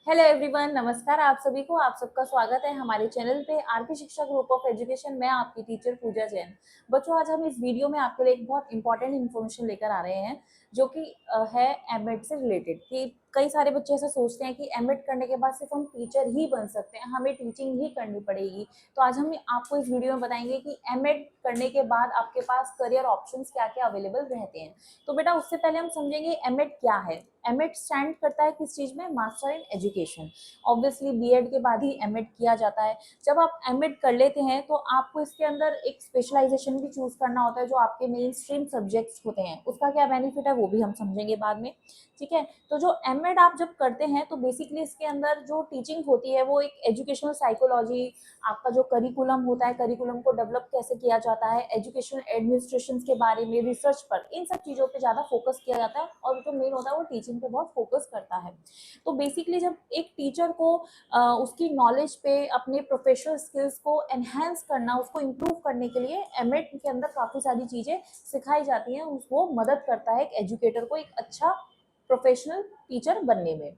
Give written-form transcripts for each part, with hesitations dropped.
Hello everyone, नमस्कार आप सभी को। आप सबका स्वागत है हमारे चैनल पे आरपी शिक्षा ग्रुप ऑफ एजुकेशन। मैं आपकी टीचर पूजा जैन। बच्चों, आज हम इस वीडियो में आपके लिए एक बहुत इंपॉर्टेंट इन्फॉर्मेशन लेकर आ रहे हैं जो कि है एमएड से रिलेटेड। कि कई सारे बच्चे ऐसा सोचते हैं कि एमएड करने के बाद सिर्फ हम टीचर ही बन सकते हैं, हमें टीचिंग ही करनी पड़ेगी। तो आज हम आपको इस वीडियो में बताएंगे कि एमएड करने के बाद आपके पास करियर ऑप्शंस क्या क्या अवेलेबल रहते हैं। तो बेटा, उससे पहले हम समझेंगे एमएड क्या है। एमएड स्टैंड करता है किस चीज में? Master in education. Obviously BEd के बाद ही एमएड किया जाता है। जब आप एमएड कर लेते हैं तो आपको इसके अंदर एक स्पेशलाइजेशन भी चूज करना होता है जो आपके मेन स्ट्रीम सब्जेक्ट्स होते हैं। उसका क्या बेनिफिट है वो भी हम समझेंगे बाद में। ठीक है, तो जो एमएड आप जब करते हैं तो बेसिकली इसके अंदर जो टीचिंग होती है वो एक एजुकेशनल साइकोलॉजी, आपका जो करिकुलम होता है, करिकुलम को डेवलप कैसे किया जाता है, एजुकेशन एडमिनिस्ट्रेशन के बारे में, रिसर्च पर, इन सब चीज़ों पे ज़्यादा फोकस किया जाता है। और जो मेन होता है वो टीचिंग पे बहुत फोकस करता है। तो बेसिकली जब एक टीचर को उसकी नॉलेज पे अपने प्रोफेशनल स्किल्स को एनहेंस करना, उसको इम्प्रूव करने के लिए एमएड के अंदर काफ़ी सारी चीज़ें सिखाई जाती हैं। उसको मदद करता है एक एजुकेटर को एक अच्छा प्रोफेशनल टीचर बनने में।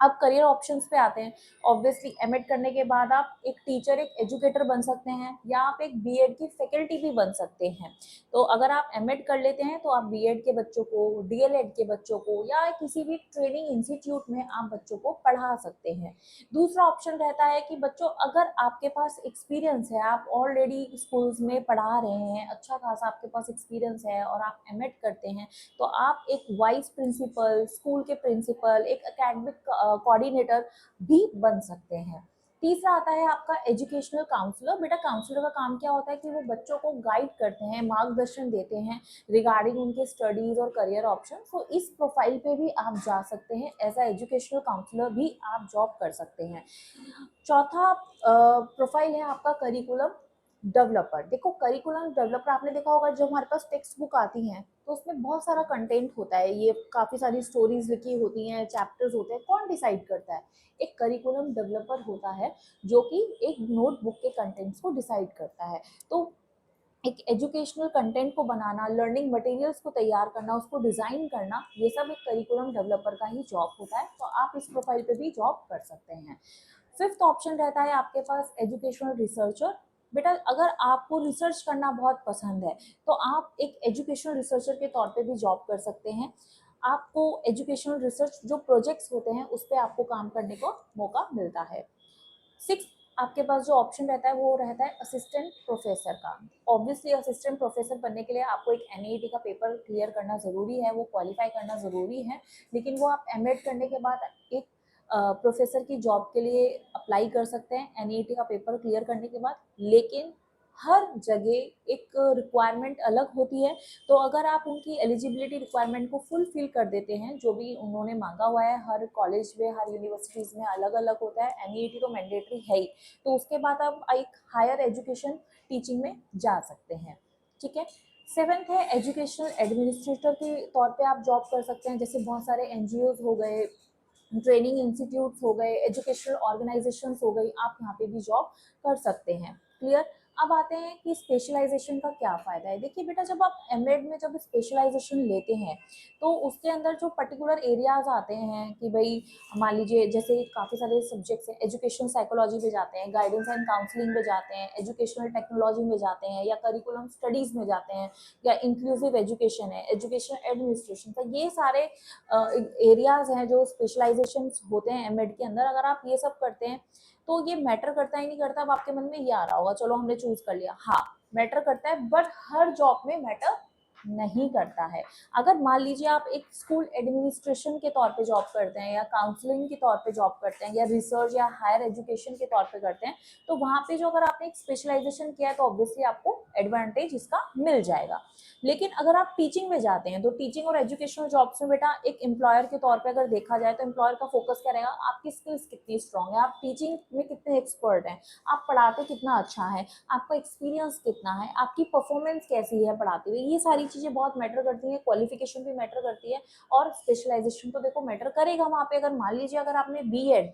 अब करियर ऑप्शंस पे आते हैं। ऑब्वियसली एमएड करने के बाद आप एक टीचर, एक एजुकेटर बन सकते हैं, या आप एक बीएड की फैकल्टी भी बन सकते हैं। तो अगर आप एमएड कर लेते हैं तो आप बीएड के बच्चों को, डीएलएड के बच्चों को, या किसी भी ट्रेनिंग इंस्टीट्यूट में आप बच्चों को पढ़ा सकते हैं। दूसरा ऑप्शन रहता है कि बच्चों, अगर आपके पास एक्सपीरियंस है, आप ऑलरेडी स्कूल्स में पढ़ा रहे हैं, अच्छा खासा आपके पास एक्सपीरियंस है और आप एमएड करते हैं, तो आप एक वाइस प्रिंसिपल, स्कूल के प्रिंसिपल, एक एकेडमिक कोऑर्डिनेटर भी बन सकते हैं। तीसरा आता है आपका एजुकेशनल काउंसलर। बेटा, काउंसलर का काम क्या होता है कि वो बच्चों को गाइड करते हैं, मार्गदर्शन देते हैं रिगार्डिंग उनके स्टडीज और करियर ऑप्शन। तो इस प्रोफाइल पे भी आप जा सकते हैं, एज अ एजुकेशनल काउंसलर भी आप जॉब कर सकते हैं। चौथा प्रोफाइल है आपका करिकुलम डेवलपर। देखो, करिकुलम डेवलपर आपने देखा होगा, जब हमारे पास टेक्स्ट बुक आती हैं तो उसमें बहुत सारा कंटेंट होता है, ये काफ़ी सारी स्टोरीज लिखी होती हैं, चैप्टर्स होते हैं। कौन डिसाइड करता है? एक करिकुलम डेवलपर होता है जो कि एक नोटबुक के कंटेंट्स को डिसाइड करता है। तो एक एजुकेशनल कंटेंट को बनाना, लर्निंग मटेरियल्स को तैयार करना, उसको डिज़ाइन करना, ये सब एक करिकुलम डेवलपर का ही जॉब होता है। तो आप इस प्रोफाइल पे भी जॉब कर सकते हैं। फिफ्थ ऑप्शन रहता है आपके पास एजुकेशनल रिसर्चर। बेटा, अगर आपको रिसर्च करना बहुत पसंद है तो आप एक एजुकेशनल रिसर्चर के तौर पे भी जॉब कर सकते हैं। आपको एजुकेशनल रिसर्च जो प्रोजेक्ट्स होते हैं उस पर आपको काम करने को मौका मिलता है। सिक्स, आपके पास जो ऑप्शन रहता है वो रहता है असिस्टेंट प्रोफेसर का। ऑब्वियसली असिस्टेंट प्रोफेसर बनने के लिए आपको एक एनईटी का पेपर क्लियर करना ज़रूरी है, वो क्वालिफाई करना ज़रूरी है। लेकिन वो आप एमएड करने के बाद एक प्रोफेसर की जॉब के लिए अप्लाई कर सकते हैं एनईटी का पेपर क्लियर करने के बाद। लेकिन हर जगह एक रिक्वायरमेंट अलग होती है। तो अगर आप उनकी एलिजिबिलिटी रिक्वायरमेंट को फुलफिल कर देते हैं, जो भी उन्होंने मांगा हुआ है, हर कॉलेज में, हर यूनिवर्सिटीज़ में अलग अलग होता है, एनईटी तो मैंडेटरी है ही, तो उसके बाद आप एक हायर एजुकेशन टीचिंग में जा सकते हैं। ठीक है। सेवेंथ है एजुकेशनल एडमिनिस्ट्रेटर के तौर पे आप जॉब कर सकते हैं। जैसे बहुत सारे एनजीओज हो गए, ट्रेनिंग इंस्टीट्यूट्स हो गए, एजुकेशनल ऑर्गेनाइजेशंस हो गई, आप यहाँ पे भी जॉब कर सकते हैं। क्लियर। अब आते हैं कि स्पेशलाइजेशन का क्या फ़ायदा है। देखिए बेटा, जब आप एमएड में जब स्पेशलाइजेशन लेते हैं तो उसके अंदर जो पर्टिकुलर एरियाज आते हैं कि भाई, मान लीजिए जैसे काफ़ी सारे सब्जेक्ट्स हैं, एजुकेशन साइकोलॉजी में जाते हैं, गाइडेंस एंड काउंसलिंग में जाते हैं, एजुकेशनल टेक्नोलॉजी में जाते हैं, या करिकुलम स्टडीज़ में जाते हैं, या इंक्लूसिव एजुकेशन है, एजुकेशन एडमिनिस्ट्रेशन। तो ये सारे एरियाज हैं जो स्पेशलाइजेशन होते हैं एमएड के अंदर। अगर आप ये सब करते हैं तो ये मैटर करता ही नहीं करता। अब आपके मन में ये आ रहा होगा, चलो हमने चूज कर लिया, हाँ मैटर करता है, बट हर जॉब में मैटर नहीं करता है। अगर मान लीजिए आप एक स्कूल एडमिनिस्ट्रेशन के तौर पे जॉब करते हैं, या काउंसलिंग के तौर पे जॉब करते हैं, या रिसर्च या हायर एजुकेशन के तौर पे करते हैं, तो वहाँ पे जो अगर आपने एक स्पेशलाइजेशन किया है तो ऑब्वियसली आपको एडवांटेज इसका मिल जाएगा। लेकिन अगर आप टीचिंग में जाते हैं तो टीचिंग और एजुकेशनल जॉब्स में बेटा, एक एम्प्लॉयर के तौर पे अगर देखा जाए तो एम्प्लॉयर का फोकस क्या रहेगा? आपकी स्किल्स कितनी स्ट्रांग है, आप टीचिंग में कितने एक्सपर्ट हैं, आप पढ़ाते कितना अच्छा है, आपका एक्सपीरियंस कितना है, आपकी परफॉर्मेंस कैसी है पढ़ाते हुए। ये सारी चीज़ें बहुत मैटर करती हैं। क्वालिफिकेशन भी मैटर करती है, और स्पेशलाइजेशन तो देखो मैटर करेगा वहाँ पे। अगर मान लीजिए अगर आपने बीएड,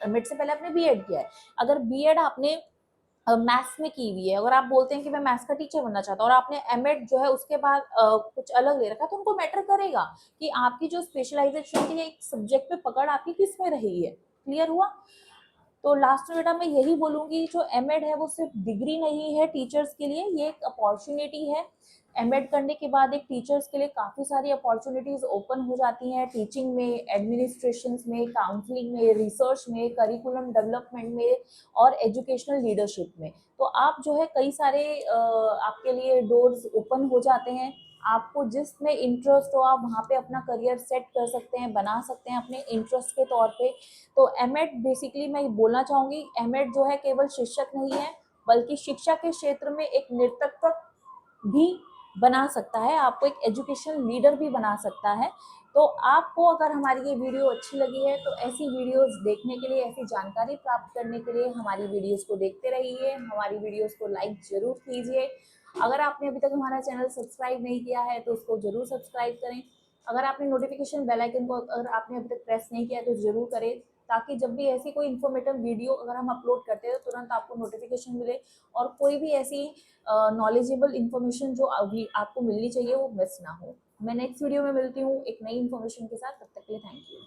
मिड से पहले आपने बीएड किया है, अगर बीएड आपने मैथ्स में की हुई है, अगर आप बोलते हैं कि मैं मैथ्स का टीचर बनना चाहता हूँ, और आपने एमएड जो है उसके बाद कुछ अलग ले रखा है, तो उनको मैटर करेगा कि आपकी जो स्पेशलाइजेशन की एक सब्जेक्ट पे पकड़ आपकी किस में रही है। क्लियर हुआ? तो लास्ट में बेटा मैं यही बोलूँगी, जो एमएड है वो सिर्फ डिग्री नहीं है टीचर्स के लिए, ये एक अपॉर्चुनिटी है। एमएड करने के बाद एक टीचर्स के लिए काफ़ी सारी अपॉर्चुनिटीज़ ओपन हो जाती हैं, टीचिंग में, एडमिनिस्ट्रेशंस में, काउंसलिंग में, रिसर्च में, करिकुलम डेवलपमेंट में और एजुकेशनल लीडरशिप में। तो आप जो है कई सारे आपके लिए डोर्स ओपन हो जाते हैं। आपको जिसमें इंटरेस्ट हो आप वहाँ पे अपना करियर सेट कर सकते हैं, बना सकते हैं अपने इंटरेस्ट के तौर पे। तो एमएड बेसिकली मैं बोलना चाहूँगी, एमएड जो है केवल शिक्षक नहीं है, बल्कि शिक्षा के क्षेत्र में एक नेतृत्व भी बना सकता है, आपको एक एजुकेशन लीडर भी बना सकता है। तो आपको अगर हमारी ये वीडियो अच्छी लगी है तो ऐसी वीडियोस देखने के लिए, ऐसी जानकारी प्राप्त करने के लिए हमारी वीडियोस को देखते रहिए, हमारी वीडियोस को लाइक ज़रूर कीजिए। अगर आपने अभी तक हमारा चैनल सब्सक्राइब नहीं किया है तो उसको ज़रूर सब्सक्राइब करें। अगर आपने नोटिफिकेशन बेल आइकन को अगर आपने अभी तक प्रेस नहीं किया है तो ज़रूर करें, ताकि जब भी ऐसी कोई इन्फॉर्मेटिव वीडियो अगर हम अपलोड करते हैं तो तुरंत आपको नोटिफिकेशन मिले और कोई भी ऐसी नॉलेजेबल इन्फॉर्मेशन जो अभी आपको मिलनी चाहिए वो मिस ना हो। मैं नेक्स्ट वीडियो में मिलती हूँ एक नई इन्फॉर्मेशन के साथ, तब तक के लिए थैंक यू।